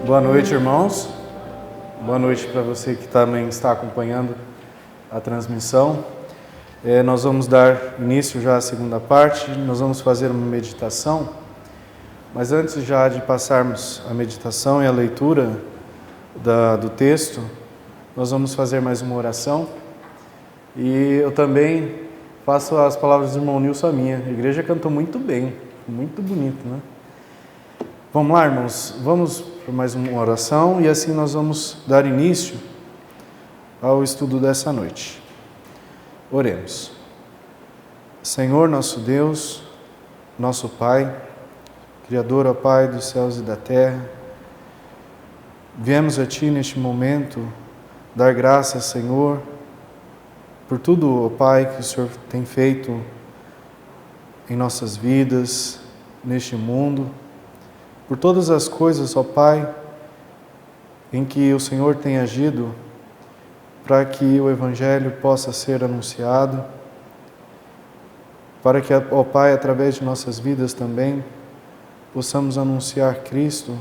Boa noite, irmãos. Boa noite para você que também está acompanhando a transmissão. Nós vamos dar início já à segunda parte, nós vamos fazer uma meditação, mas antes já de passarmos a meditação e a leitura do texto, nós vamos fazer mais uma oração. E eu também faço as palavras do irmão Nilson a minha. A igreja cantou muito bem, muito bonito, né? Vamos lá, irmãos, vamos para mais uma oração e assim nós vamos dar início ao estudo dessa noite. Oremos. Senhor nosso Deus, nosso Pai, Criador, ó Pai dos céus e da terra, viemos a Ti neste momento dar graças, Senhor, por tudo, ó Pai, que o Senhor tem feito em nossas vidas, neste mundo, por todas as coisas, ó Pai, em que o Senhor tem agido para que o Evangelho possa ser anunciado, para que, ó Pai, através de nossas vidas também, possamos anunciar Cristo,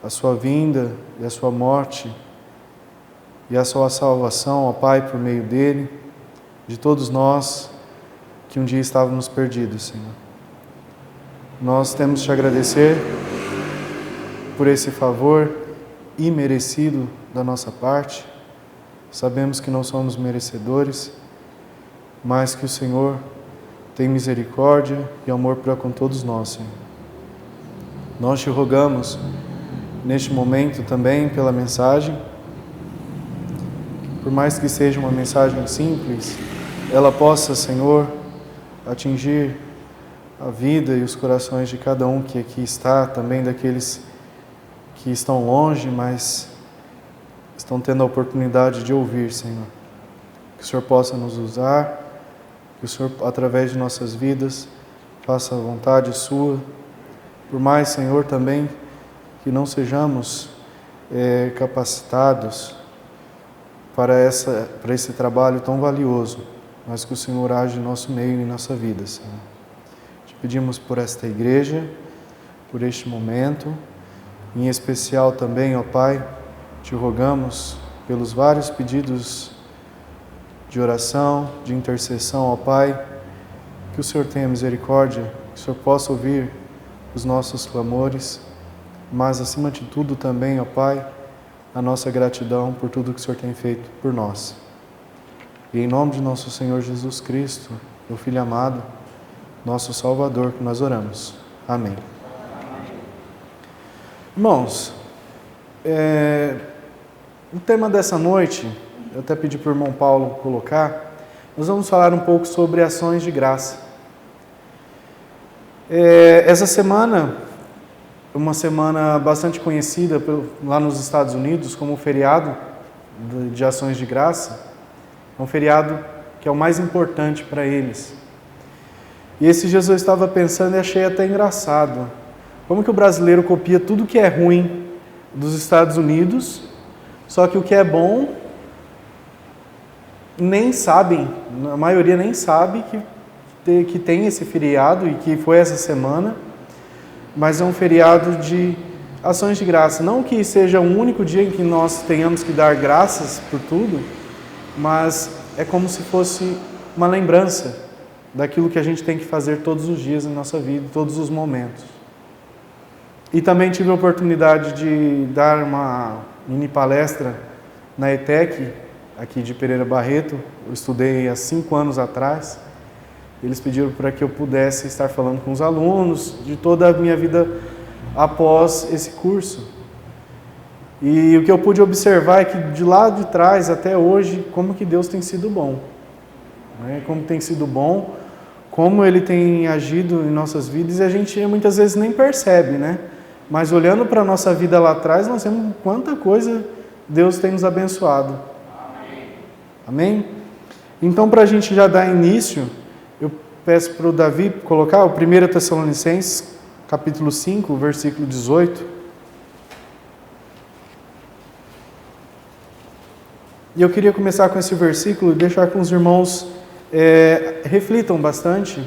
a Sua vinda e a Sua morte, e a Sua salvação, ó Pai, por meio dEle, de todos nós que um dia estávamos perdidos, Senhor. Nós temos Te agradecer por esse favor imerecido da nossa parte. Sabemos que não somos merecedores, mas que o Senhor tem misericórdia e amor para com todos nós, Senhor. Nós Te rogamos neste momento também pela mensagem, por mais que seja uma mensagem simples, ela possa, Senhor, atingir a vida e os corações de cada um que aqui está, também daqueles que estão longe, mas estão tendo a oportunidade de ouvir, Senhor. Que o Senhor possa nos usar, que o Senhor, através de nossas vidas, faça a vontade Sua. Por mais, Senhor, também que não sejamos capacitados para esse trabalho tão valioso, mas que o Senhor age em nosso meio e em nossa vida, Senhor. Pedimos por esta igreja, por este momento, em especial também, ó Pai, Te rogamos pelos vários pedidos de oração, de intercessão, ó Pai, que o Senhor tenha misericórdia, que o Senhor possa ouvir os nossos clamores, mas acima de tudo também, ó Pai, a nossa gratidão por tudo que o Senhor tem feito por nós. E em nome de nosso Senhor Jesus Cristo, Teu Filho amado, nosso Salvador, que nós oramos. Amém. Irmãos, o tema dessa noite, eu até pedi para o irmão Paulo colocar, nós vamos falar um pouco sobre ações de graça. Essa semana, uma semana bastante conhecida lá nos Estados Unidos como o feriado de ações de graça, é um feriado que é o mais importante para eles. E esses dias eu estava pensando e achei até engraçado. Como que o brasileiro copia tudo que é ruim dos Estados Unidos, só que o que é bom, nem sabem, a maioria nem sabe que tem esse feriado e que foi essa semana, mas é um feriado de ações de graça. Não que seja o único dia em que nós tenhamos que dar graças por tudo, mas é como se fosse uma lembrança daquilo que a gente tem que fazer todos os dias em nossa vida, todos os momentos. E também tive a oportunidade de dar uma mini palestra na ETEC, aqui de Pereira Barreto. Eu estudei há 5 anos atrás. Eles pediram para que eu pudesse estar falando com os alunos de toda a minha vida após esse curso. E o que eu pude observar é que de lá de trás até hoje, como que Deus tem sido bom. Como tem sido bom, como Ele tem agido em nossas vidas e a gente muitas vezes nem percebe, né? Mas olhando para a nossa vida lá atrás, nós vemos quanta coisa Deus tem nos abençoado. Amém? Então, para a gente já dar início, eu peço para o Davi colocar o 1 Tessalonicenses, capítulo 5, versículo 18. E eu queria começar com esse versículo e deixar com os irmãos reflitam bastante,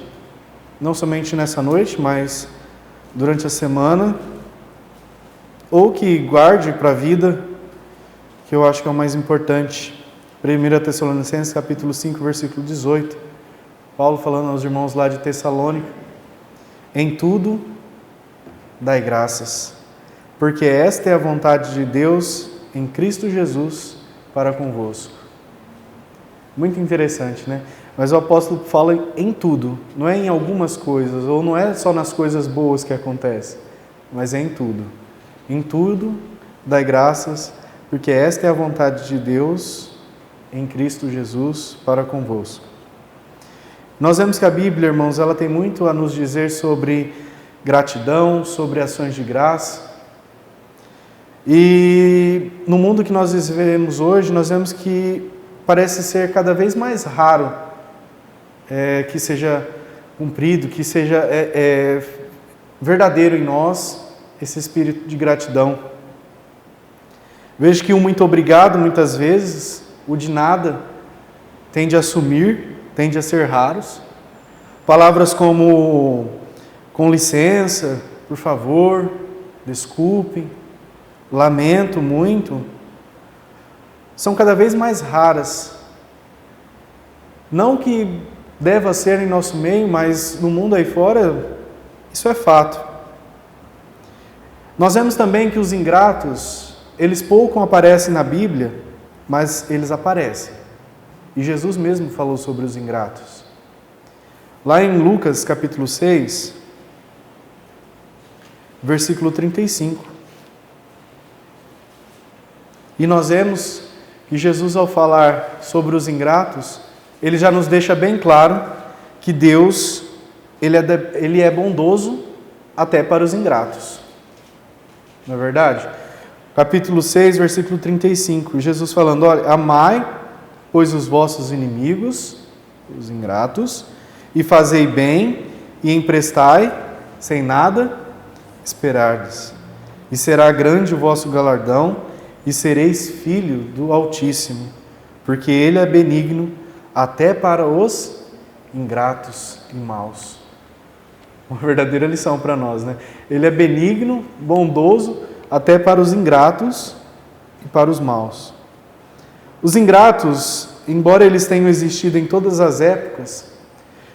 não somente nessa noite, mas durante a semana. ou que guarde para a vida, que eu acho que é o mais importante. 1 Tessalonicenses capítulo 5, versículo 18. Paulo falando aos irmãos lá de Tessalônica: em tudo dai graças, porque esta é a vontade de Deus em Cristo Jesus para convosco. Muito interessante, né? Mas o apóstolo fala em tudo, não é em algumas coisas, ou não é só nas coisas boas que acontece, mas é em tudo. Em tudo dai graças, porque esta é a vontade de Deus em Cristo Jesus para convosco. Nós vemos que a Bíblia, irmãos, ela tem muito a nos dizer sobre gratidão, sobre ações de graça. E no mundo que nós vivemos hoje, nós vemos que parece ser cada vez mais raro que seja cumprido, que seja verdadeiro em nós esse espírito de gratidão. Vejo que muito obrigado, muitas vezes, o de nada, tende a sumir, tende a ser raros. Palavras como com licença, por favor, desculpe, lamento muito, são cada vez mais raras. Não que deva ser em nosso meio, mas no mundo aí fora, isso é fato. Nós vemos também que os ingratos, eles pouco aparecem na Bíblia, mas eles aparecem. E Jesus mesmo falou sobre os ingratos. Lá em Lucas capítulo 6, versículo 35. E nós vemos que Jesus, ao falar sobre os ingratos, ele já nos deixa bem claro que Deus, ele é bondoso até para os ingratos. Não é verdade? Capítulo 6, versículo 35. Jesus falando: olha, amai, pois os vossos inimigos, os ingratos, e fazei bem, e emprestai, sem nada esperardes. E será grande o vosso galardão, e sereis filho do Altíssimo, porque Ele é benigno até para os ingratos e maus. Uma verdadeira lição para nós, né? Ele é benigno, bondoso, até para os ingratos e para os maus. Os ingratos, embora eles tenham existido em todas as épocas,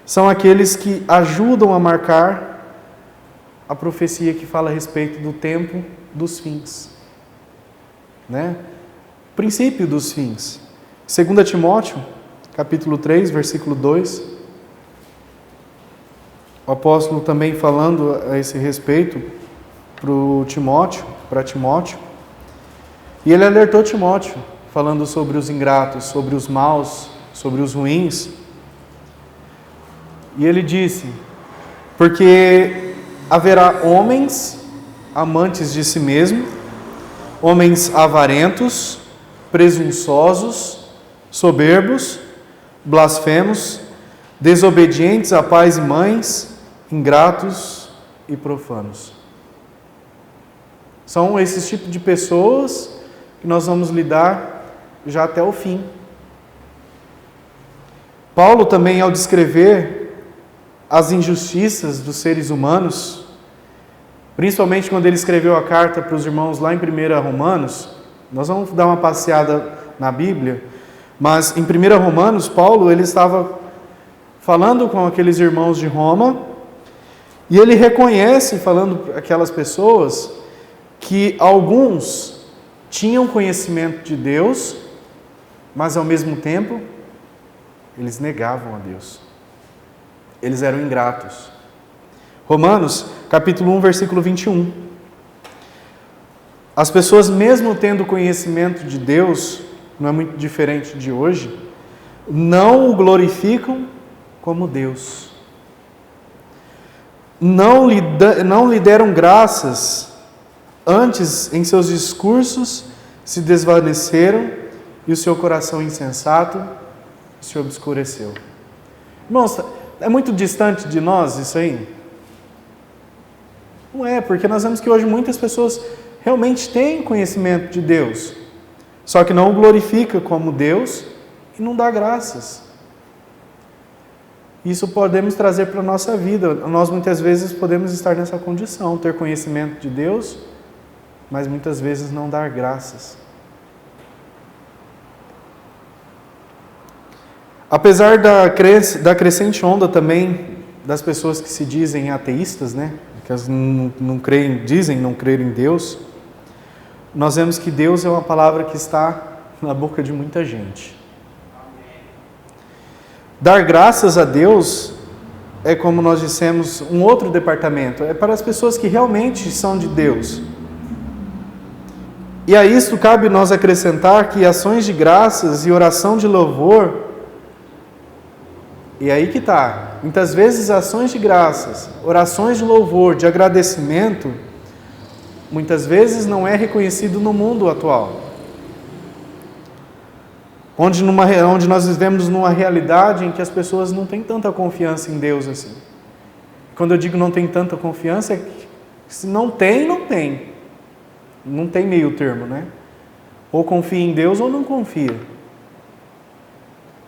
são aqueles que ajudam a marcar a profecia que fala a respeito do tempo dos fins. Né? O princípio dos fins. 2 Timóteo, capítulo 3, versículo 2. O apóstolo também falando a esse respeito para Timóteo. E ele alertou Timóteo, falando sobre os ingratos, sobre os maus, sobre os ruins. E ele disse: porque haverá homens amantes de si mesmo, homens avarentos, presunçosos, soberbos, blasfemos, desobedientes a pais e mães, ingratos e profanos. São esses tipos de pessoas que nós vamos lidar já até o fim. Paulo também, ao descrever as injustiças dos seres humanos, principalmente quando ele escreveu a carta para os irmãos lá em 1 Romanos, nós vamos dar uma passeada na Bíblia, mas em 1 Romanos, Paulo, ele estava falando com aqueles irmãos de Roma, e ele reconhece, falando para aquelas pessoas, que alguns tinham conhecimento de Deus, mas ao mesmo tempo, eles negavam a Deus. Eles eram ingratos. Romanos, capítulo 1, versículo 21. As pessoas, mesmo tendo conhecimento de Deus, não é muito diferente de hoje, não o glorificam como Deus. Não lhe deram graças, antes em seus discursos se desvaneceram e o seu coração insensato se obscureceu. Irmãos, é muito distante de nós isso aí? Não é, porque nós vemos que hoje muitas pessoas realmente têm conhecimento de Deus, só que não o glorifica como Deus e não dá graças. Isso podemos trazer para a nossa vida. Nós muitas vezes podemos estar nessa condição, ter conhecimento de Deus, mas muitas vezes não dar graças. Apesar da crescente onda também das pessoas que se dizem ateístas, né? Que elas não creem, dizem não crer em Deus, nós vemos que Deus é uma palavra que está na boca de muita gente. Dar graças a Deus é, como nós dissemos, um outro departamento. É para as pessoas que realmente são de Deus. E a isto cabe nós acrescentar que ações de graças e oração de louvor, e aí que está, muitas vezes ações de graças, orações de louvor, de agradecimento, muitas vezes não é reconhecido no mundo atual. Onde nós vivemos numa realidade em que as pessoas não têm tanta confiança em Deus assim. Quando eu digo não tem tanta confiança, é que se não tem, não tem. Não tem meio termo, né? Ou confia em Deus ou não confia.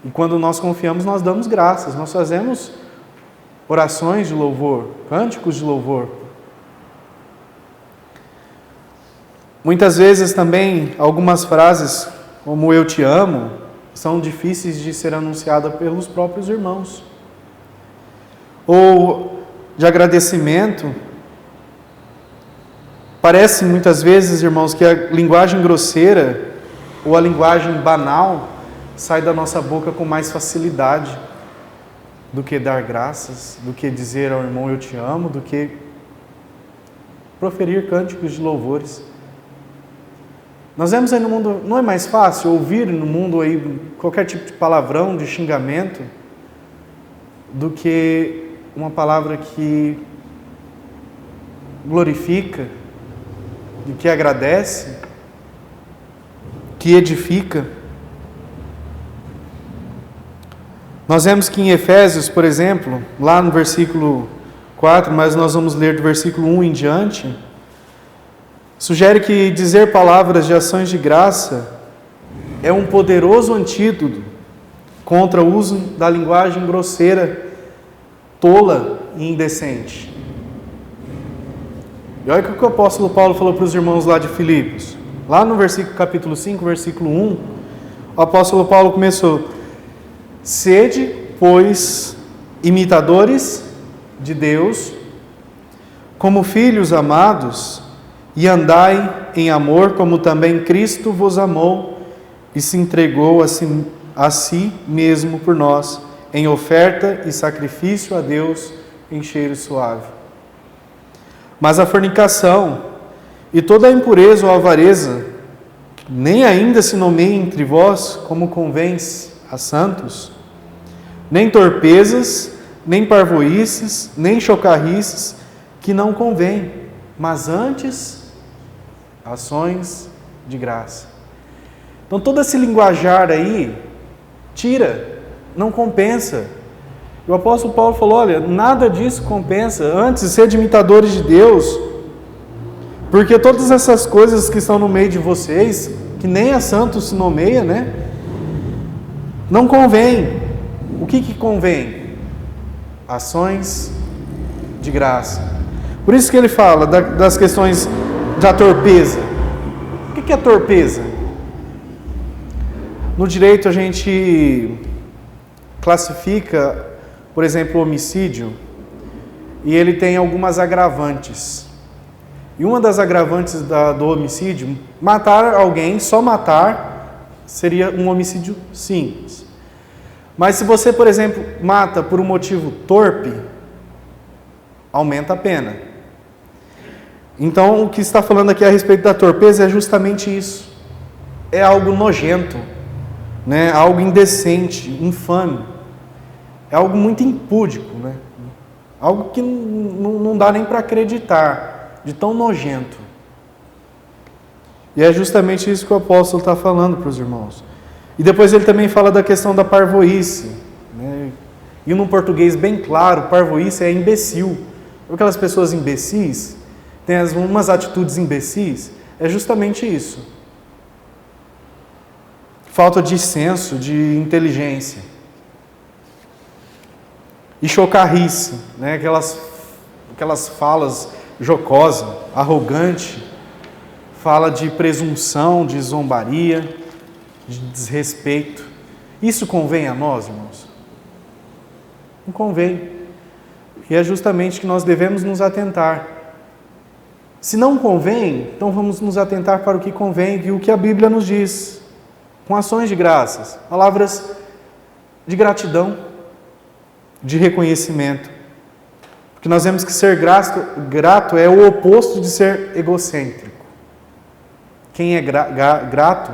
E quando nós confiamos, nós damos graças, nós fazemos orações de louvor, cânticos de louvor. Muitas vezes também algumas frases, como eu te amo, são difíceis de ser anunciadas pelos próprios irmãos. Ou de agradecimento. Parece muitas vezes, irmãos, que a linguagem grosseira ou a linguagem banal sai da nossa boca com mais facilidade do que dar graças, do que dizer ao irmão eu te amo, do que proferir cânticos de louvores. Nós vemos aí no mundo, não é mais fácil ouvir no mundo aí qualquer tipo de palavrão, de xingamento, do que uma palavra que glorifica, que agradece, que edifica. Nós vemos que em Efésios, por exemplo, lá no versículo 4, mas nós vamos ler do versículo 1 em diante, sugere que dizer palavras de ações de graça é um poderoso antídoto contra o uso da linguagem grosseira, tola e indecente. E olha o que o apóstolo Paulo falou para os irmãos lá de Filipos. Lá no capítulo 5, versículo 1, o apóstolo Paulo começou: sede, pois, imitadores de Deus, como filhos amados, e andai em amor, como também Cristo vos amou e se entregou a si mesmo por nós, em oferta e sacrifício a Deus em cheiro suave. Mas a fornicação e toda a impureza ou avareza, nem ainda se nomeie entre vós como convém a santos, nem torpezas, nem parvoíces, nem chocarrices, que não convém, mas antes ações de graça. Então todo esse linguajar aí, tira, não compensa. O apóstolo Paulo falou, olha, nada disso compensa, antes de ser imitadores de Deus, porque todas essas coisas que estão no meio de vocês, que nem a santos se nomeia, né? Não convém. O que convém? Ações de graça. Por isso que ele fala das questões da torpeza. O que é torpeza? No direito a gente classifica, por exemplo, o homicídio, e ele tem algumas agravantes. E uma das agravantes do homicídio, matar alguém, só matar, seria um homicídio simples. Mas se você, por exemplo, mata por um motivo torpe, aumenta a pena. Então, o que está falando aqui a respeito da torpeza é justamente isso. É algo nojento, né? Algo indecente, infame. É algo muito impúdico, né? Algo que não dá nem para acreditar, de tão nojento. E é justamente isso que o apóstolo está falando para os irmãos. E depois ele também fala da questão da parvoíce, né? E num português bem claro, parvoíce é imbecil. Aquelas pessoas imbecis, têm umas atitudes imbecis, é justamente isso. Falta de senso, de inteligência. E chocarrice, né? Aquelas falas jocosas, arrogantes, fala de presunção, de zombaria, de desrespeito. Isso convém a nós, irmãos? Não convém. E é justamente que nós devemos nos atentar. Se não convém, então vamos nos atentar para o que convém e o que a Bíblia nos diz, com ações de graças, palavras de gratidão, de reconhecimento. Porque nós vemos que ser grato é o oposto de ser egocêntrico. Quem é grato,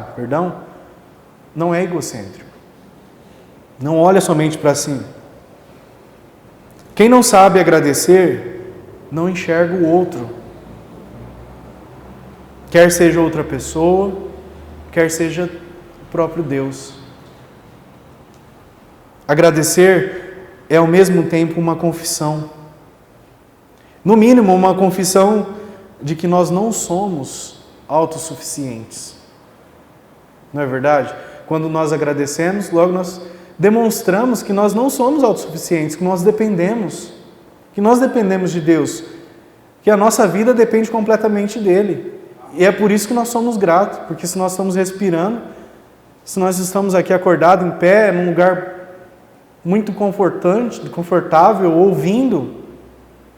não é egocêntrico. Não olha somente para si. Quem não sabe agradecer, não enxerga o outro. Quer seja outra pessoa, quer seja o próprio Deus. Agradecer é ao mesmo tempo uma confissão. No mínimo, uma confissão de que nós não somos autossuficientes. Não é verdade? Quando nós agradecemos, logo nós demonstramos que nós não somos autossuficientes, que nós dependemos de Deus, que a nossa vida depende completamente dele. E é por isso que nós somos gratos, porque se nós estamos respirando, se nós estamos aqui acordados, em pé, num lugar muito confortável, ouvindo,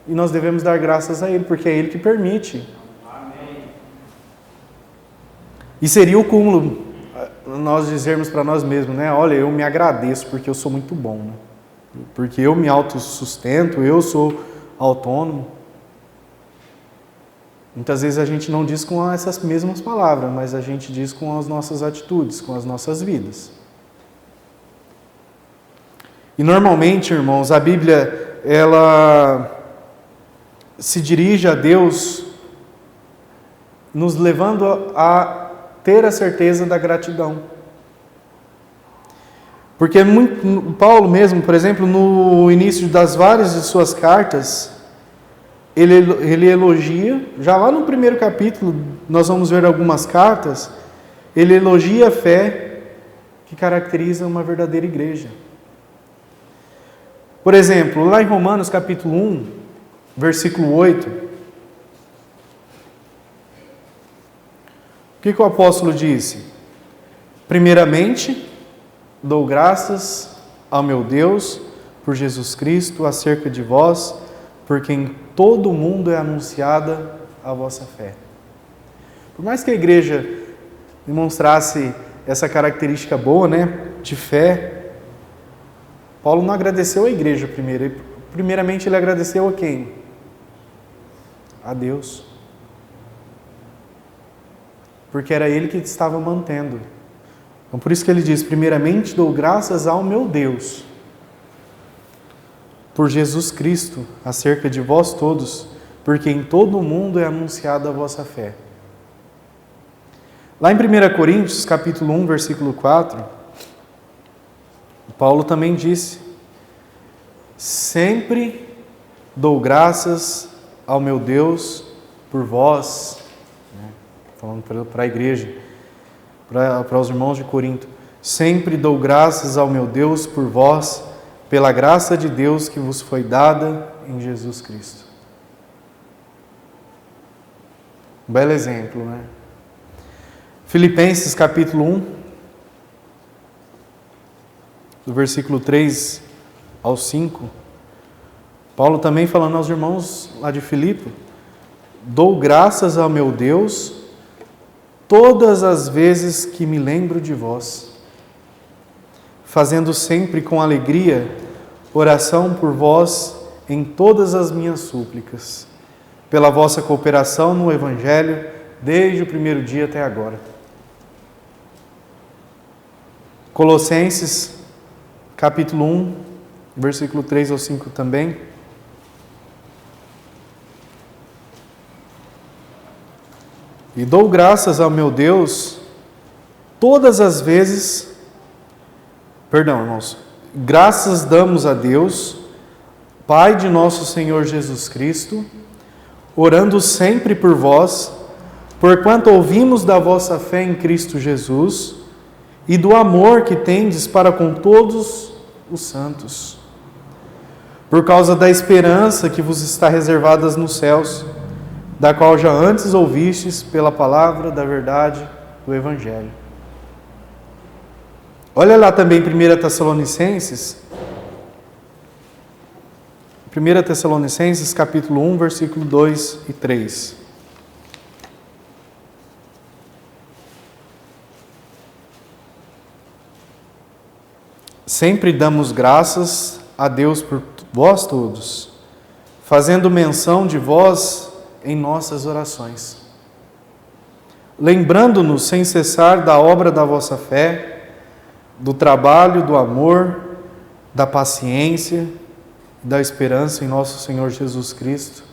e nós devemos dar graças a Ele, porque é Ele que permite. Amém. E seria o cúmulo nós dizermos para nós mesmos, né? Olha, eu me agradeço porque eu sou muito bom, né? Porque eu me autossustento, eu sou autônomo. Muitas vezes a gente não diz com essas mesmas palavras, mas a gente diz com as nossas atitudes, com as nossas vidas. E normalmente, irmãos, a Bíblia, ela se dirige a Deus nos levando a ter a certeza da gratidão. Porque Paulo mesmo, por exemplo, no início das várias de suas cartas, ele elogia, já lá no primeiro capítulo, nós vamos ver algumas cartas, ele elogia a fé que caracteriza uma verdadeira igreja. Por exemplo, lá em Romanos capítulo 1, versículo 8, o que o apóstolo disse? Primeiramente, dou graças ao meu Deus por Jesus Cristo acerca de vós, porque em todo o mundo é anunciada a vossa fé. Por mais que a igreja demonstrasse essa característica boa, né, de fé, Paulo não agradeceu a igreja primeiro. Primeiramente ele agradeceu a quem? A Deus. Porque era Ele que estava mantendo. Então por isso que ele diz, primeiramente dou graças ao meu Deus, por Jesus Cristo, acerca de vós todos, porque em todo o mundo é anunciada a vossa fé. Lá em 1 Coríntios, capítulo 1, versículo 4, Paulo também disse, sempre dou graças ao meu Deus por vós, né? Falando para a igreja, para os irmãos de Corinto, sempre dou graças ao meu Deus por vós, pela graça de Deus que vos foi dada em Jesus Cristo. Um belo exemplo, né? Filipenses capítulo 1, do versículo 3 ao 5, Paulo também falando aos irmãos lá de Filipe, dou graças ao meu Deus todas as vezes que me lembro de vós, fazendo sempre com alegria oração por vós em todas as minhas súplicas, pela vossa cooperação no Evangelho, desde o primeiro dia até agora. Colossenses, capítulo 1, versículo 3 ao 5 também. E dou graças ao meu Deus todas as vezes, irmãos, graças damos a Deus, Pai de nosso Senhor Jesus Cristo, orando sempre por vós, porquanto ouvimos da vossa fé em Cristo Jesus e do amor que tendes para com todos os santos, por causa da esperança que vos está reservada nos céus, da qual já antes ouvistes pela palavra da verdade do Evangelho. Olha lá também 1 Tessalonicenses, capítulo 1, versículo 2 e 3. Sempre damos graças a Deus por vós todos, fazendo menção de vós em nossas orações, lembrando-nos sem cessar da obra da vossa fé, do trabalho, do amor, da paciência e da esperança em nosso Senhor Jesus Cristo,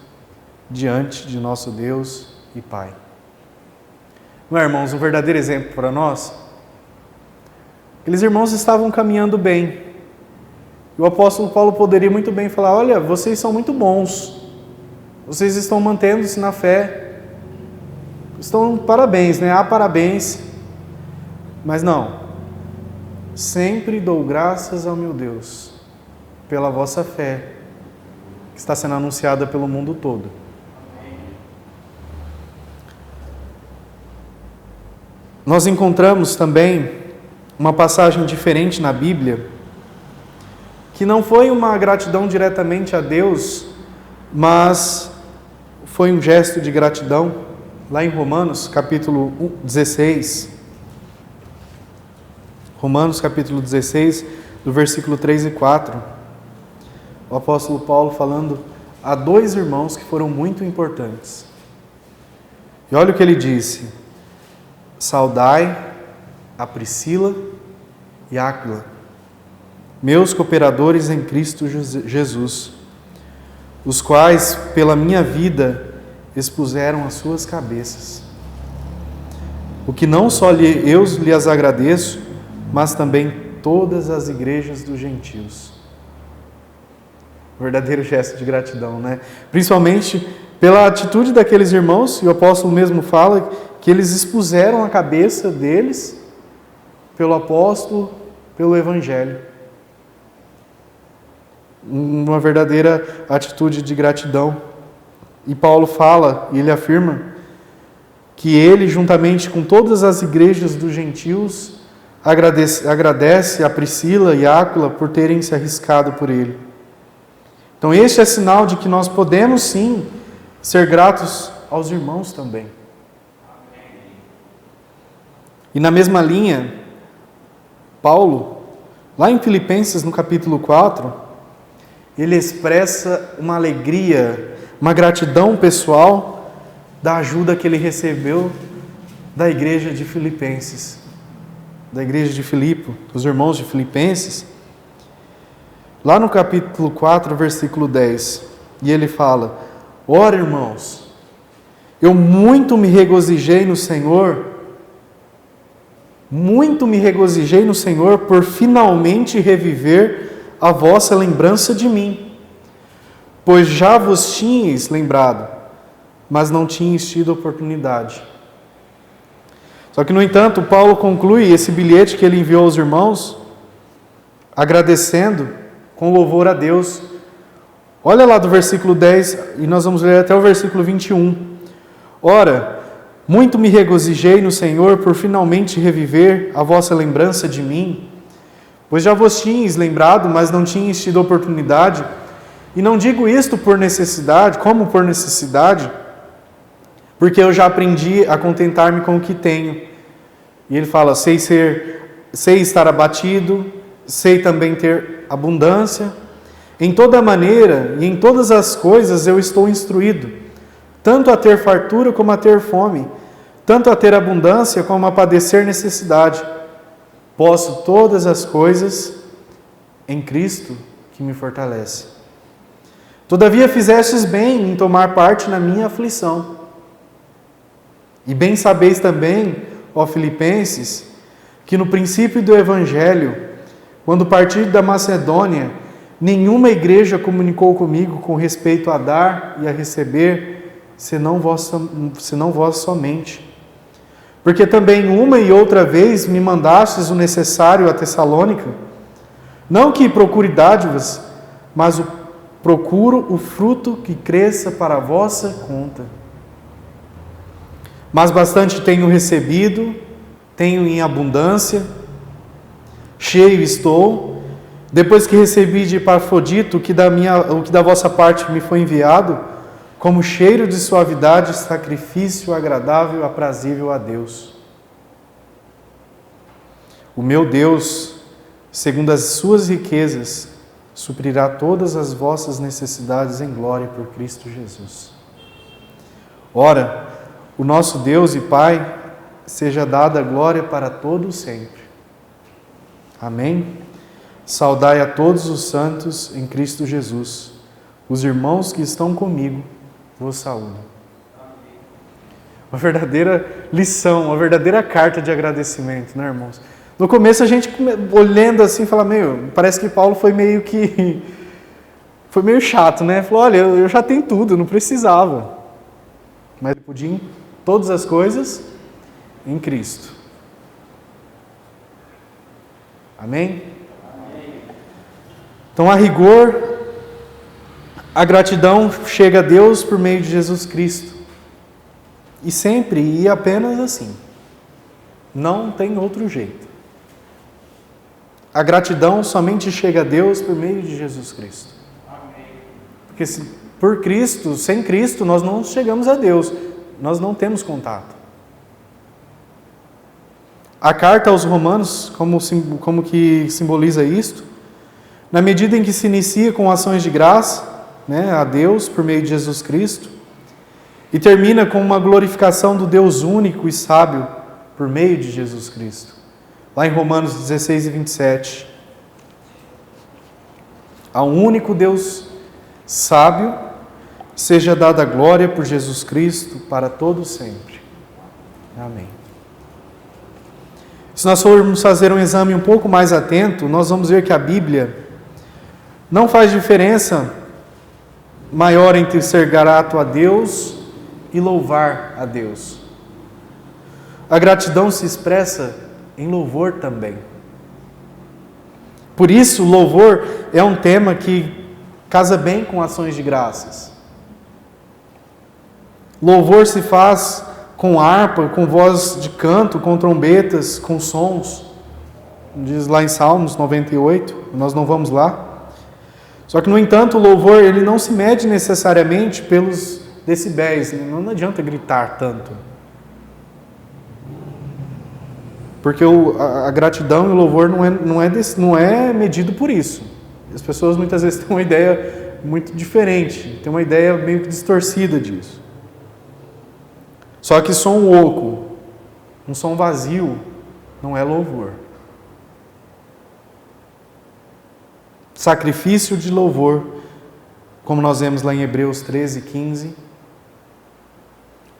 diante de nosso Deus e Pai. Não é, irmãos, um verdadeiro exemplo para nós? Aqueles irmãos estavam caminhando bem. E o apóstolo Paulo poderia muito bem falar: olha, vocês são muito bons, vocês estão mantendo-se na fé, estão parabéns, né? Parabéns. Mas não, sempre dou graças ao meu Deus pela vossa fé, que está sendo anunciada pelo mundo todo. Nós encontramos também uma passagem diferente na Bíblia, que não foi uma gratidão diretamente a Deus, mas foi um gesto de gratidão, lá em Romanos, capítulo 16. Romanos, capítulo 16, do versículo 3 e 4. O apóstolo Paulo falando a dois irmãos que foram muito importantes. E olha o que ele disse: saudai a Priscila e Áquila, meus cooperadores em Cristo Jesus, os quais, pela minha vida, expuseram as suas cabeças. O que não só eu lhes agradeço, mas também todas as igrejas dos gentios. Verdadeiro gesto de gratidão, né? Principalmente pela atitude daqueles irmãos, e o apóstolo mesmo fala que eles expuseram a cabeça deles pelo apóstolo, pelo Evangelho. Uma verdadeira atitude de gratidão. E Paulo fala, e ele afirma, que ele, juntamente com todas as igrejas dos gentios, agradece a Priscila e Áquila por terem se arriscado por ele. Então este é sinal de que nós podemos sim ser gratos aos irmãos também. E na mesma linha, Paulo, lá em Filipenses, no capítulo 4, ele expressa uma alegria, uma gratidão pessoal da ajuda que ele recebeu da igreja de Filipenses, da igreja de Filipe, dos irmãos de Filipenses. Lá no capítulo 4, versículo 10, e ele fala: ora, irmãos, eu muito me regozijei no Senhor por finalmente reviver a vossa lembrança de mim, pois já vos tinhais lembrado, mas não tinhais tido oportunidade. Só que, no entanto, Paulo conclui esse bilhete que ele enviou aos irmãos, agradecendo com louvor a Deus. Olha lá do versículo 10, e nós vamos ler até o versículo 21. Ora, muito me regozijei no Senhor por finalmente reviver a vossa lembrança de mim, pois já vos tinhais lembrado, mas não tinhais tido oportunidade. E não digo isto por necessidade, porque eu já aprendi a contentar-me com o que tenho. E ele fala: sei estar abatido, sei também ter abundância. Em toda maneira e em todas as coisas eu estou instruído, tanto a ter fartura como a ter fome, tanto a ter abundância como a padecer necessidade. Posso todas as coisas em Cristo que me fortalece. Todavia fizestes bem em tomar parte na minha aflição. E bem sabeis também, ó Filipenses, que no princípio do Evangelho, quando parti da Macedônia, nenhuma igreja comunicou comigo com respeito a dar e a receber, senão vós somente. Porque também uma e outra vez me mandastes o necessário a Tessalônica, não que procure dádivas, mas procuro o fruto que cresça para a vossa conta. Mas bastante tenho recebido, tenho em abundância, cheio estou. Depois que recebi de Epafrodito o que da vossa parte me foi enviado, como cheiro de suavidade, sacrifício agradável, aprazível a Deus. O meu Deus, segundo as suas riquezas, suprirá todas as vossas necessidades em glória por Cristo Jesus. Ora, o nosso Deus e Pai, seja dada a glória para todos sempre. Amém? Saudai a todos os santos em Cristo Jesus. Os irmãos que estão comigo vos saúdam. Uma verdadeira lição, uma verdadeira carta de agradecimento, né, irmãos? No começo a gente olhando assim, fala, parece que Paulo foi meio chato, né? Falou, olha, eu já tenho tudo, não precisava. Mas ele podia todas as coisas em Cristo. Amém? Então, a rigor, a gratidão chega a Deus por meio de Jesus Cristo. E sempre e apenas assim. Não tem outro jeito. A gratidão somente chega a Deus por meio de Jesus Cristo. Porque por Cristo, sem Cristo, nós não chegamos a Deus. Nós não temos contato. A carta aos Romanos, como que simboliza isto? Na medida em que se inicia com ações de graça, né, a Deus por meio de Jesus Cristo, e termina com uma glorificação do Deus único e sábio por meio de Jesus Cristo. Lá em Romanos 16 e 27. Ao único Deus sábio seja dada a glória por Jesus Cristo para todos sempre. Amém. Se nós formos fazer um exame um pouco mais atento, nós vamos ver que a Bíblia não faz diferença maior entre ser grato a Deus e louvar a Deus. A gratidão se expressa em louvor também. Por isso, louvor é um tema que casa bem com ações de graças. Louvor se faz com harpa, com voz de canto, com trombetas, com sons. Diz lá em Salmos 98, nós não vamos lá. Só que, no entanto, o louvor ele não se mede necessariamente pelos decibéis. Não adianta gritar tanto. Porque a gratidão e o louvor não é medido por isso. As pessoas muitas vezes têm uma ideia muito diferente, têm uma ideia meio que distorcida disso. Só que som oco, um som vazio, não é louvor. Sacrifício de louvor, como nós vemos lá em Hebreus 13, 15,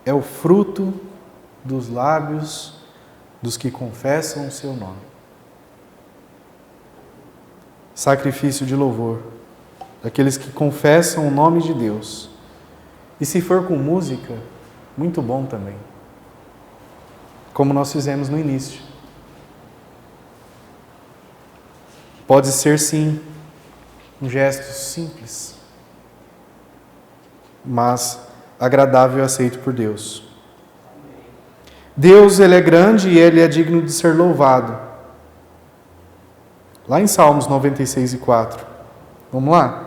é o fruto dos lábios dos que confessam o seu nome. Sacrifício de louvor, daqueles que confessam o nome de Deus. E se for com música, muito bom também. Como nós fizemos no início. Pode ser sim, um gesto simples, mas agradável e aceito por Deus. Deus, Ele é grande e Ele é digno de ser louvado. Lá em Salmos 96 e 4. Vamos lá?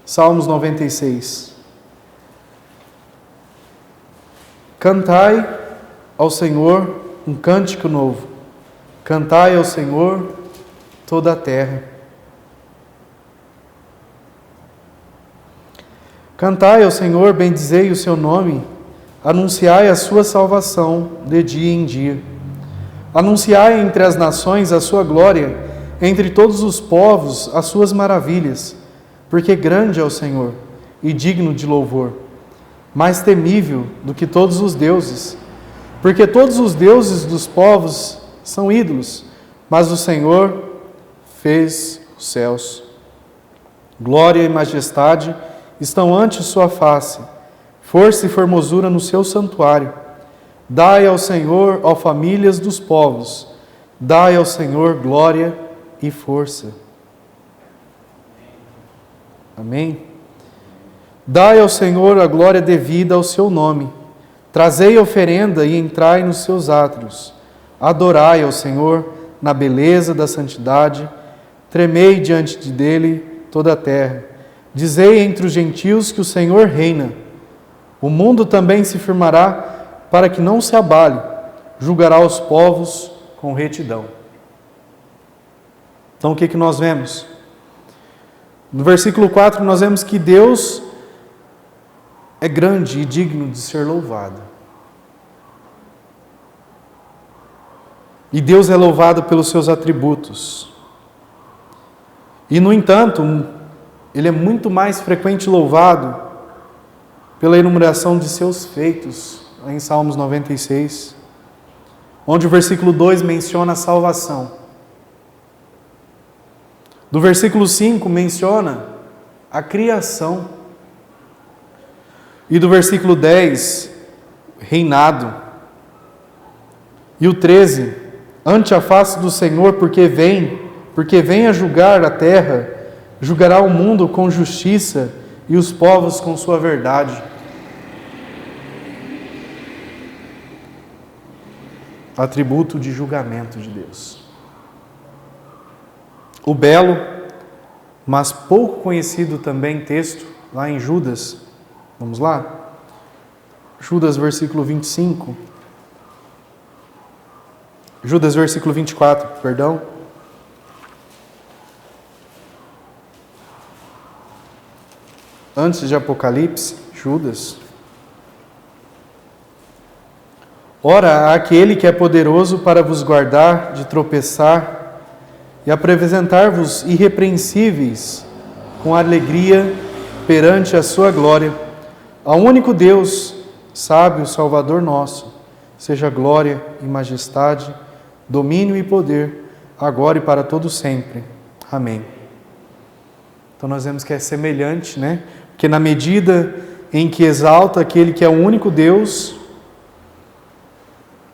Salmos 96. Cantai ao Senhor um cântico novo. Cantai ao Senhor toda a terra. Cantai ao Senhor, bendizei o seu nome. Anunciai a sua salvação de dia em dia. Anunciai entre as nações a sua glória, entre todos os povos as suas maravilhas, porque grande é o Senhor e digno de louvor, mais temível do que todos os deuses, porque todos os deuses dos povos são ídolos, mas o Senhor fez os céus. Glória e majestade estão ante sua face, força e formosura no seu santuário. Dai ao Senhor, ó famílias dos povos, dai ao Senhor glória e força. Amém? Dai ao Senhor a glória devida ao seu nome. Trazei oferenda e entrai nos seus átrios. Adorai ao Senhor na beleza da santidade. Tremei diante dele toda a terra. Dizei entre os gentios que o Senhor reina. O mundo também se firmará para que não se abale. Julgará os povos com retidão. Então o que nós vemos? No versículo 4 nós vemos que Deus é grande e digno de ser louvado. E Deus é louvado pelos seus atributos. E no entanto, Ele é muito mais frequente louvado pela enumeração de seus feitos, em Salmos 96, onde o versículo 2 menciona a salvação. Do versículo 5 menciona a criação. E do versículo 10, reinado. E o 13, ante a face do Senhor, porque vem a julgar a terra, julgará o mundo com justiça e os povos com sua verdade. Atributo de julgamento de Deus. O belo, mas pouco conhecido também texto, lá em Judas. Vamos lá? Judas, versículo 25. Judas, versículo 24, perdão. Antes de Apocalipse, Judas. Ora, aquele que é poderoso para vos guardar de tropeçar e apresentar-vos irrepreensíveis com alegria perante a sua glória, ao único Deus, sábio, Salvador nosso, seja glória e majestade, domínio e poder, agora e para todo sempre. Amém. Então nós vemos que é semelhante, né? Porque na medida em que exalta aquele que é o único Deus,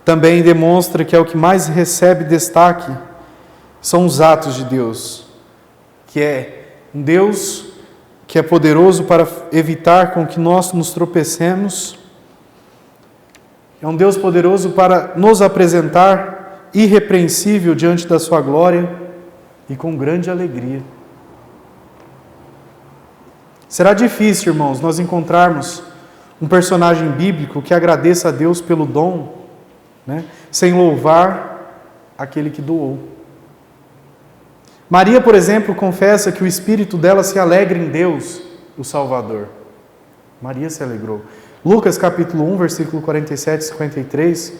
também demonstra que é o que mais recebe destaque, são os atos de Deus, que é um Deus que é poderoso para evitar com que nós nos tropecemos, é um Deus poderoso para nos apresentar irrepreensível diante da sua glória e com grande alegria. Será difícil, irmãos, nós encontrarmos um personagem bíblico que agradeça a Deus pelo dom, né, sem louvar aquele que doou. Maria, por exemplo, confessa que o espírito dela se alegra em Deus, o Salvador. Maria se alegrou. Lucas capítulo 1, versículo 47 e 53.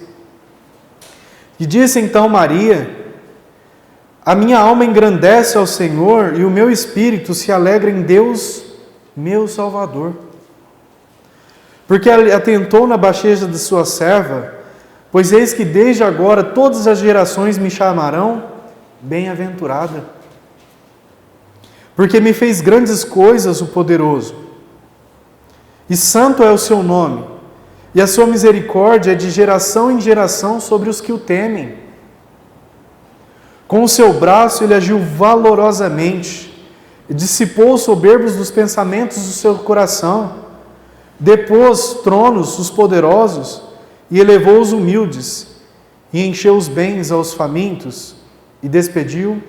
E disse então Maria: a minha alma engrandece ao Senhor e o meu espírito se alegra em Deus, meu Salvador. Porque atentou na baixeza de sua serva, pois eis que desde agora todas as gerações me chamarão bem-aventurada. Porque me fez grandes coisas o poderoso, e santo é o seu nome, e a sua misericórdia é de geração em geração sobre os que o temem. Com o seu braço ele agiu valorosamente, e dissipou os soberbos dos pensamentos do seu coração, depôs tronos os poderosos, e elevou os humildes, e encheu os bens aos famintos, e despediu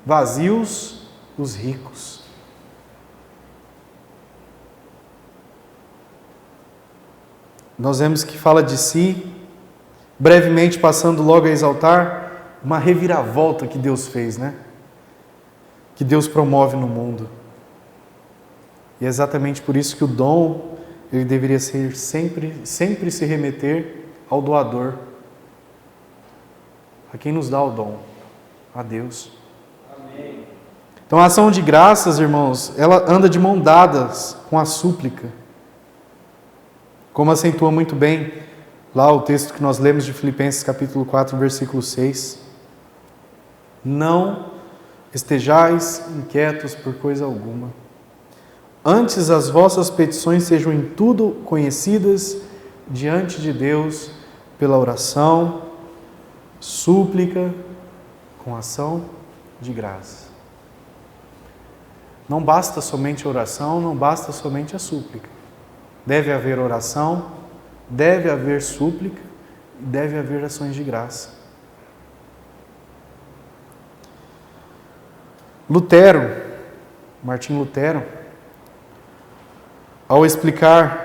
vazios os ricos. Nós vemos que fala de si, brevemente passando logo a exaltar, uma reviravolta que Deus fez, né? Que Deus promove no mundo. E é exatamente por isso que o dom, ele deveria ser sempre se remeter ao doador. A quem nos dá o dom? A Deus. Amém. Então a ação de graças, irmãos, ela anda de mão dadas com a súplica. Como acentua muito bem lá o texto que nós lemos de Filipenses capítulo 4, versículo 6. Não estejais inquietos por coisa alguma. Antes as vossas petições sejam em tudo conhecidas diante de Deus pela oração, súplica, com ação de graça. Não basta somente a oração, não basta somente a súplica. Deve haver oração, deve haver súplica e deve haver ações de graça. Martim Lutero, ao explicar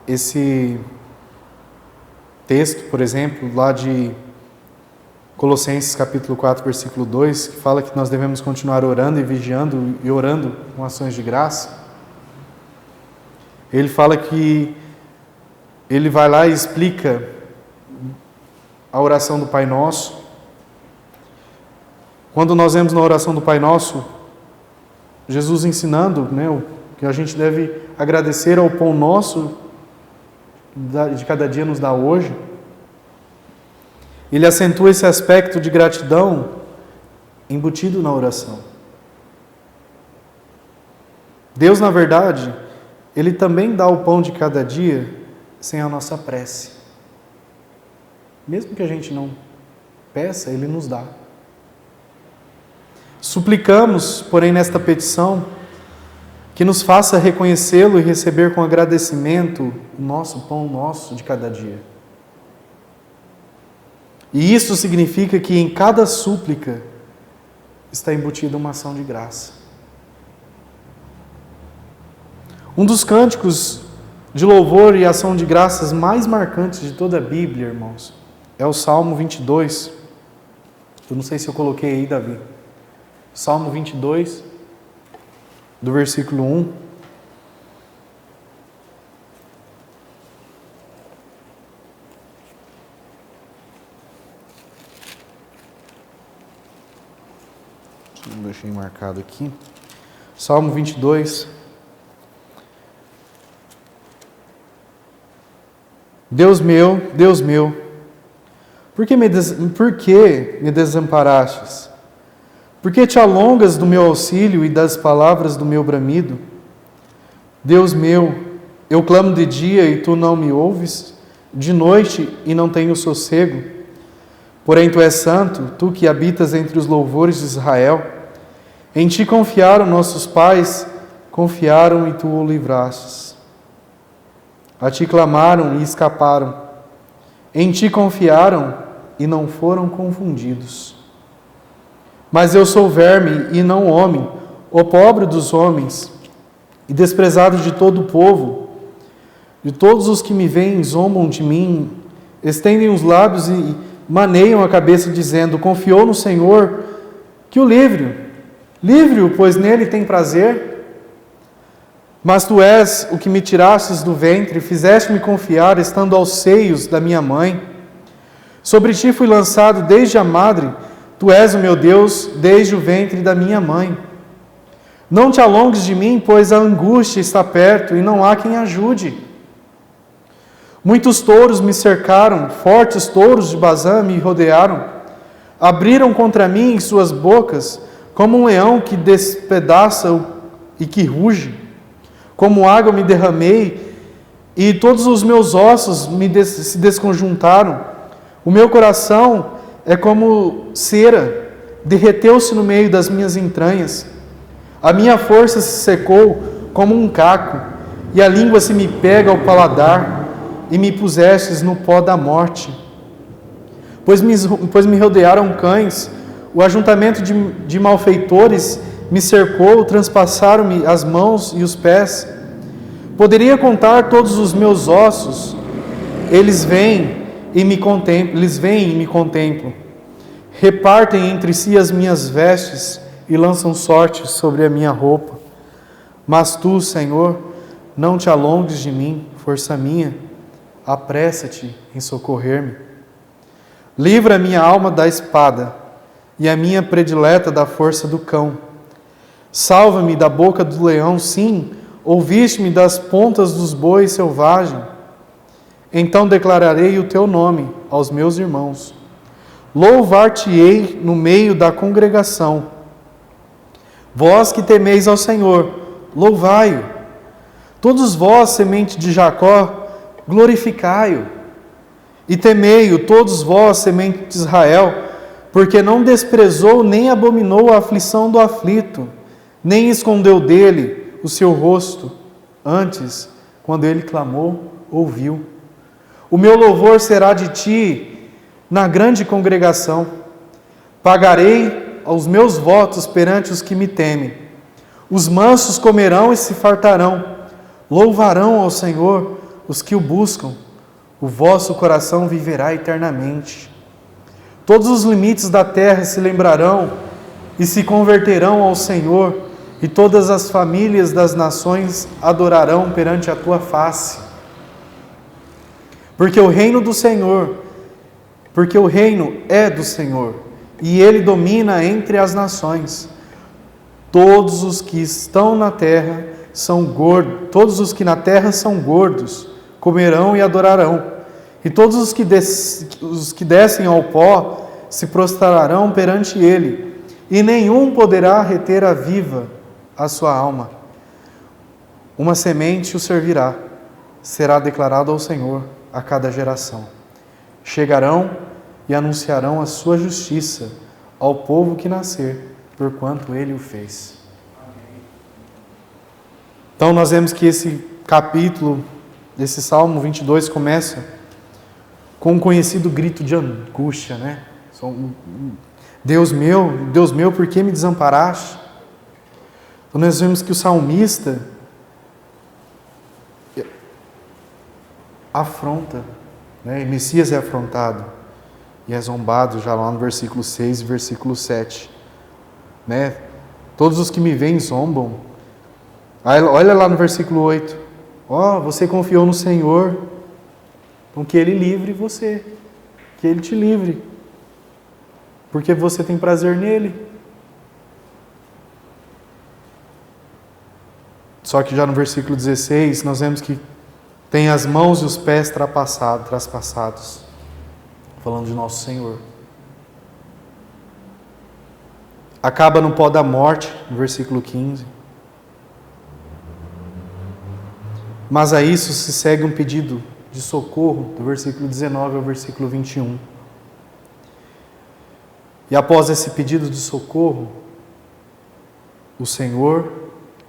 esse texto, por exemplo, lá de Colossenses capítulo 4, versículo 2, que fala que nós devemos continuar orando e vigiando e orando com ações de graça, ele fala que ele vai lá e explica a oração do Pai Nosso. Quando nós vemos na oração do Pai Nosso, Jesus ensinando, que a gente deve agradecer ao pão nosso de cada dia nos dá hoje, ele acentua esse aspecto de gratidão embutido na oração. Deus, na verdade, Ele também dá o pão de cada dia sem a nossa prece. Mesmo que a gente não peça, Ele nos dá. Suplicamos, porém, nesta petição, que nos faça reconhecê-lo e receber com agradecimento o nosso pão nosso de cada dia. E isso significa que em cada súplica está embutida uma ação de graça. Um dos cânticos de louvor e ação de graças mais marcantes de toda a Bíblia, irmãos, é o Salmo 22. Eu não sei se eu coloquei aí, Davi. Salmo 22, do versículo 1. Eu deixei marcado aqui. Salmo 22. Deus meu, por que me desamparastes? Por que te alongas do meu auxílio e das palavras do meu bramido? Deus meu, eu clamo de dia e tu não me ouves, de noite e não tenho sossego. Porém tu és santo, tu que habitas entre os louvores de Israel. Em ti confiaram nossos pais, confiaram e tu o livrastes. A ti clamaram e escaparam. Em ti confiaram e não foram confundidos. Mas eu sou verme e não homem, o pobre dos homens, e desprezado de todo o povo. De todos os que me veem zombam de mim, estendem os lábios e maneiam a cabeça, dizendo: confiou no Senhor, que o livre-o, pois nele tem prazer. Mas tu és o que me tirastes do ventre, fizeste-me confiar, estando aos seios da minha mãe. Sobre ti fui lançado desde a madre, tu és o meu Deus, desde o ventre da minha mãe. Não te alongues de mim, pois a angústia está perto, e não há quem ajude. Muitos touros me cercaram, fortes touros de Bazã me rodearam. Abriram contra mim suas bocas, como um leão que despedaça e que ruge. Como água me derramei, e todos os meus ossos se desconjuntaram. O meu coração é como cera, derreteu-se no meio das minhas entranhas. A minha força se secou como um caco, e a língua se me pega ao paladar, e me pusestes no pó da morte. Pois me rodearam cães, o ajuntamento de malfeitores me cercou, transpassaram-me as mãos e os pés. Poderia contar todos os meus ossos. Eles vêm e me contemplam. Repartem entre si as minhas vestes e lançam sorte sobre a minha roupa. Mas tu, Senhor, não te alongues de mim, força minha, apressa-te em socorrer-me. Livra a minha alma da espada e a minha predileta da força do cão. Salva-me da boca do leão, sim, ouviste-me das pontas dos bois selvagens. Então declararei o teu nome aos meus irmãos. Louvar-te-ei no meio da congregação. Vós que temeis ao Senhor, louvai-o. Todos vós, semente de Jacó, glorificai-o. E temei-o, todos vós, semente de Israel, porque não desprezou nem abominou a aflição do aflito, nem escondeu dele o seu rosto. Antes, quando ele clamou, ouviu. O meu louvor será de ti na grande congregação. Pagarei aos meus votos perante os que me temem. Os mansos comerão e se fartarão. Louvarão ao Senhor os que o buscam. O vosso coração viverá eternamente. Todos os limites da terra se lembrarão e se converterão ao Senhor, e todas as famílias das nações adorarão perante a tua face. Porque o reino é do Senhor, e Ele domina entre as nações. Todos os que estão na terra são gordos, todos os que na terra são gordos, comerão e adorarão. E todos os que descem ao pó se prostrarão perante Ele, e nenhum poderá reter a viva a sua alma. Uma semente o servirá, será declarado ao Senhor a cada geração. Chegarão e anunciarão a sua justiça ao povo que nascer, porquanto Ele o fez. Então nós vemos que esse capítulo, esse Salmo 22 começa com um conhecido grito de angústia, né? Deus meu, por que me desamparaste? Então nós vemos que o salmista afronta, né? Messias é afrontado e é zombado já lá no versículo 6 e versículo 7. Né? Todos os que me veem zombam. Olha lá no versículo 8. Você confiou no Senhor, então que Ele livre você, que Ele te livre, porque você tem prazer nele. Só que já no versículo 16, nós vemos que tem as mãos e os pés traspassados, falando de nosso Senhor. Acaba no pó da morte, no versículo 15. Mas a isso se segue um pedido de socorro, do versículo 19 ao versículo 21. E após esse pedido de socorro, o Senhor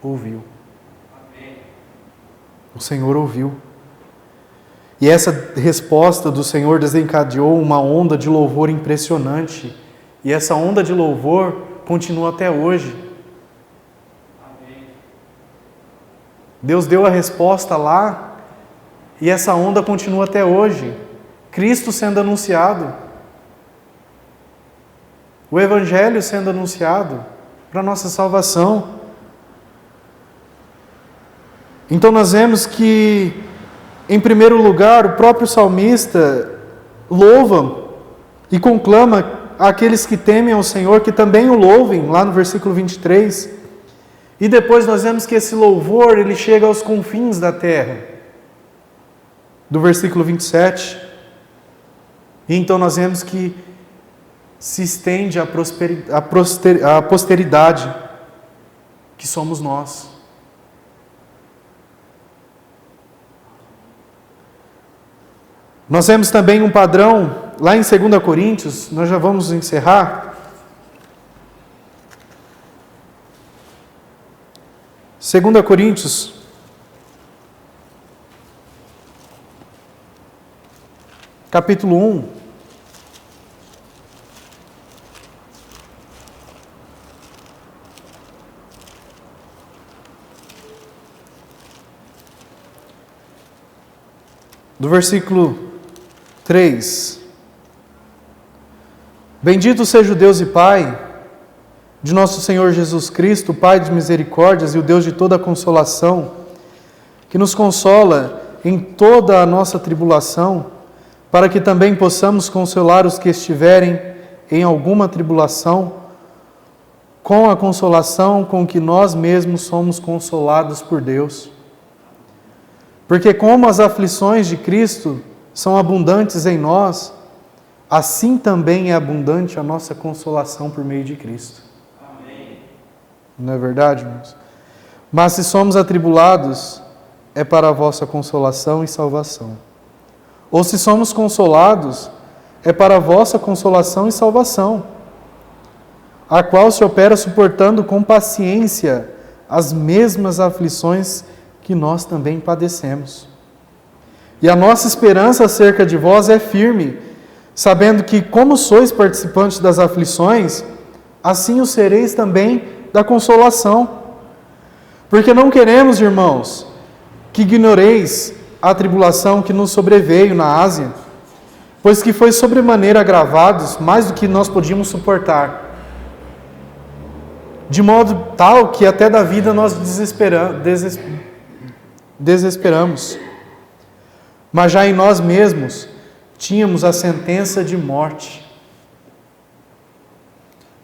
ouviu. O Senhor ouviu. E essa resposta do Senhor desencadeou uma onda de louvor impressionante. E essa onda de louvor continua até hoje. Deus deu a resposta lá e essa onda continua até hoje. Cristo sendo anunciado. O Evangelho sendo anunciado para a nossa salvação. Então nós vemos que, em primeiro lugar, o próprio salmista louva e conclama aqueles que temem ao Senhor, que também o louvem, lá no versículo 23. E depois nós vemos que esse louvor, ele chega aos confins da terra, do versículo 27. E então nós vemos que se estende à posteridade, que somos nós. Nós vemos também um padrão, lá em 2 Coríntios, nós já vamos encerrar. 2 Coríntios, capítulo 1. Do versículo 3. Bendito seja o Deus e Pai de nosso Senhor Jesus Cristo, Pai de misericórdias e o Deus de toda consolação, que nos consola em toda a nossa tribulação, para que também possamos consolar os que estiverem em alguma tribulação, com a consolação com que nós mesmos somos consolados por Deus. Porque como as aflições de Cristo são abundantes em nós, assim também é abundante a nossa consolação por meio de Cristo. Amém. Não é verdade, irmãos? Mas se somos atribulados, é para a vossa consolação e salvação. Ou se somos consolados, é para a vossa consolação e salvação, a qual se opera suportando com paciência as mesmas aflições que nós também padecemos. E a nossa esperança acerca de vós é firme, sabendo que, como sois participantes das aflições, assim o sereis também da consolação. Porque não queremos, irmãos, que ignoreis a tribulação que nos sobreveio na Ásia, pois que foi sobremaneira agravados mais do que nós podíamos suportar, de modo tal que até da vida nós desesperamos. Mas já em nós mesmos tínhamos a sentença de morte,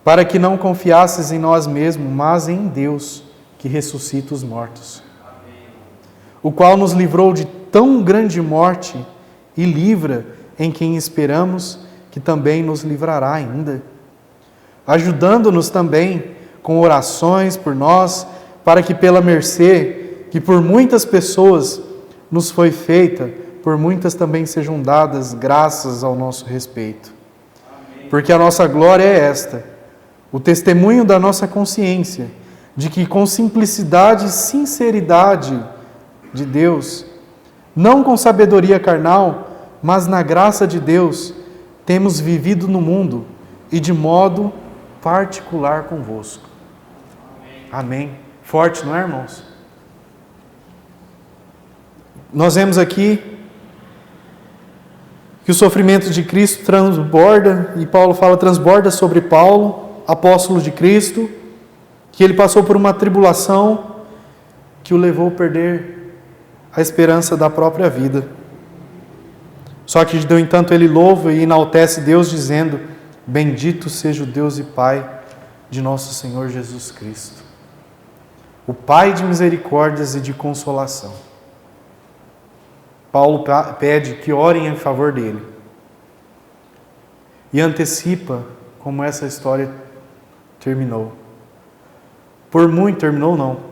para que não confiasses em nós mesmos, mas em Deus, que ressuscita os mortos, o qual nos livrou de tão grande morte e livra em quem esperamos que também nos livrará ainda, ajudando-nos também com orações por nós, para que pela mercê que por muitas pessoas nos foi feita, por muitas também sejam dadas graças ao nosso respeito. Porque a nossa glória é esta, o testemunho da nossa consciência, de que com simplicidade e sinceridade de Deus, não com sabedoria carnal, mas na graça de Deus, temos vivido no mundo e de modo particular convosco. Amém. Forte, não é, irmãos? Nós vemos aqui que o sofrimento de Cristo transborda, e Paulo fala, transborda sobre Paulo, apóstolo de Cristo, que ele passou por uma tribulação que o levou a perder a esperança da própria vida. Só que, no entanto, ele louva e enaltece Deus, dizendo: bendito seja o Deus e Pai de nosso Senhor Jesus Cristo, o Pai de misericórdias e de consolação. Paulo pede que orem em favor dele e antecipa como essa história terminou.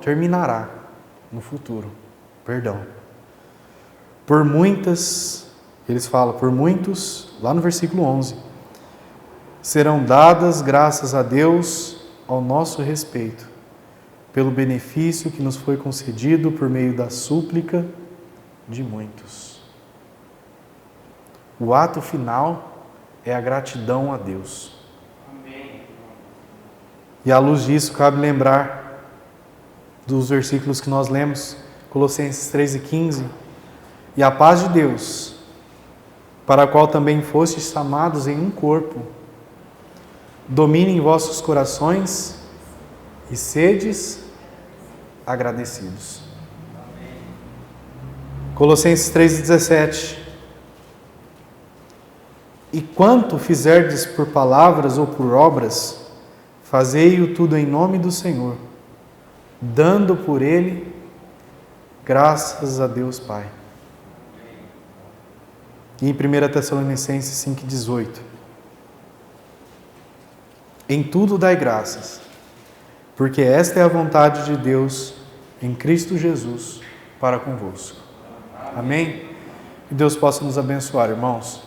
Terminará no futuro. Por muitas, eles falam, por muitos, lá no versículo 11, serão dadas graças a Deus ao nosso respeito, pelo benefício que nos foi concedido por meio da súplica de muitos. O ato final é a gratidão a Deus. Amém. E à luz disso, cabe lembrar dos versículos que nós lemos, Colossenses 3:15, e a paz de Deus, para a qual também fostes chamados em um corpo, domine em vossos corações e sedes agradecidos. Colossenses 3:17. E quanto fizerdes por palavras ou por obras, fazei-o tudo em nome do Senhor, dando por ele graças a Deus Pai. E em 1 Tessalonicenses 5:18. Em tudo dai graças, porque esta é a vontade de Deus em Cristo Jesus para convosco. Amém? Que Deus possa nos abençoar, irmãos.